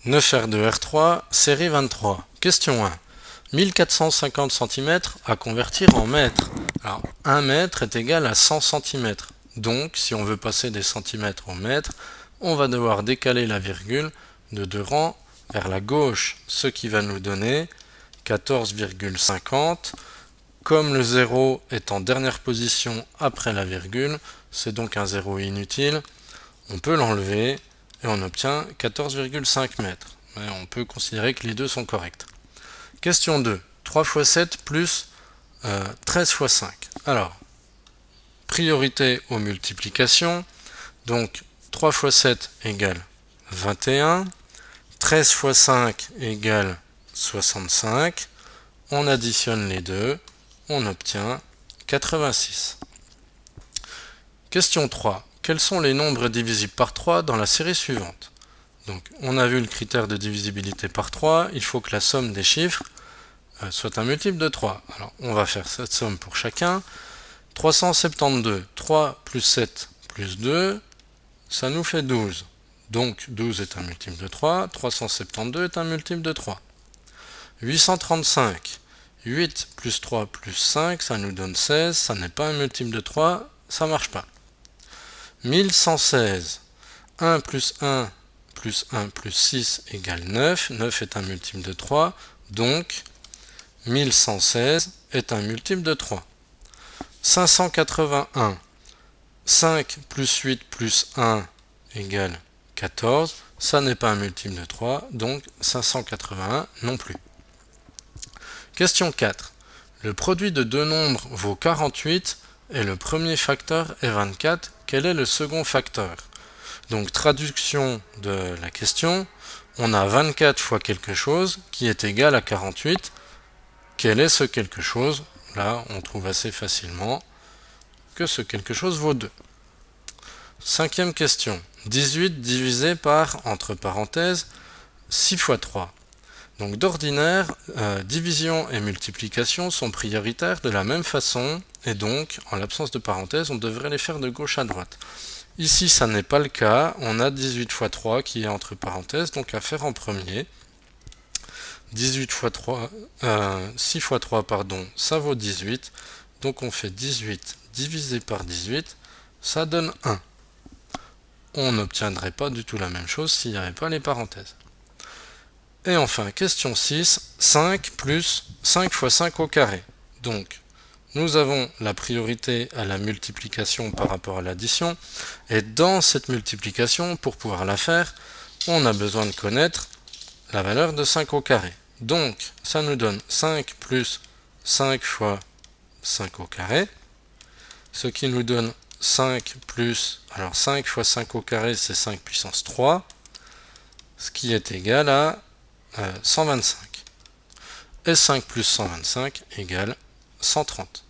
9R2R3, série 23. Question 1. 1450 cm à convertir en mètres. Alors, 1 mètre est égal à 100 cm. Donc, si on veut passer des centimètres au mètre, on va devoir décaler la virgule de 2 rangs vers la gauche, ce qui va nous donner 14,50. Comme le 0 est en dernière position après la virgule, c'est donc un 0 inutile, on peut l'enlever et on obtient 14,5 mètres. Mais on peut considérer que les deux sont corrects. Question 2. 3 x 7 plus 13 x 5. Alors, priorité aux multiplications. Donc, 3 x 7 égale 21. 13 x 5 égale 65. On additionne les deux. On obtient 86. Question 3. Quels sont les nombres divisibles par 3 dans la série suivante? Donc, on a vu le critère de divisibilité par 3. Il faut que la somme des chiffres soit un multiple de 3. Alors, on va faire cette somme pour chacun. 372, 3 plus 7 plus 2, ça nous fait 12. Donc, 12 est un multiple de 3. 372 est un multiple de 3. 835, 8 plus 3 plus 5, ça nous donne 16. Ça n'est pas un multiple de 3, ça ne marche pas. 1116, 1 plus 1 plus 1 plus 6 égale 9. 9 est un multiple de 3, donc 1116 est un multiple de 3. 581, 5 plus 8 plus 1 égale 14. Ça n'est pas un multiple de 3, donc 581 non plus. Question 4. Le produit de deux nombres vaut 48 et le premier facteur est 24. Quel est le second facteur? Donc, traduction de la question, on a 24 fois quelque chose qui est égal à 48. Quel est ce quelque chose? Là, on trouve assez facilement que ce quelque chose vaut 2. Cinquième question. 18 divisé par, entre parenthèses, 6 fois 3. Donc d'ordinaire, division et multiplication sont prioritaires de la même façon, et donc, en l'absence de parenthèses, on devrait les faire de gauche à droite. Ici, ça n'est pas le cas. On a 18 fois 3 qui est entre parenthèses, donc à faire en premier. 18 fois 3, 6 fois 3, pardon, ça vaut 18. Donc on fait 18 divisé par 18, ça donne 1. On n'obtiendrait pas du tout la même chose s'il n'y avait pas les parenthèses. Et enfin, question 6, 5 plus 5 fois 5 au carré. Donc, nous avons la priorité à la multiplication par rapport à l'addition. Et dans cette multiplication, pour pouvoir la faire, on a besoin de connaître la valeur de 5 au carré. Donc, ça nous donne 5 plus 5 fois 5 au carré, ce qui nous donne 5 plus, alors 5 fois 5 au carré, c'est 5 puissance 3, ce qui est égal à 125. Et 5 plus 125 égale 130.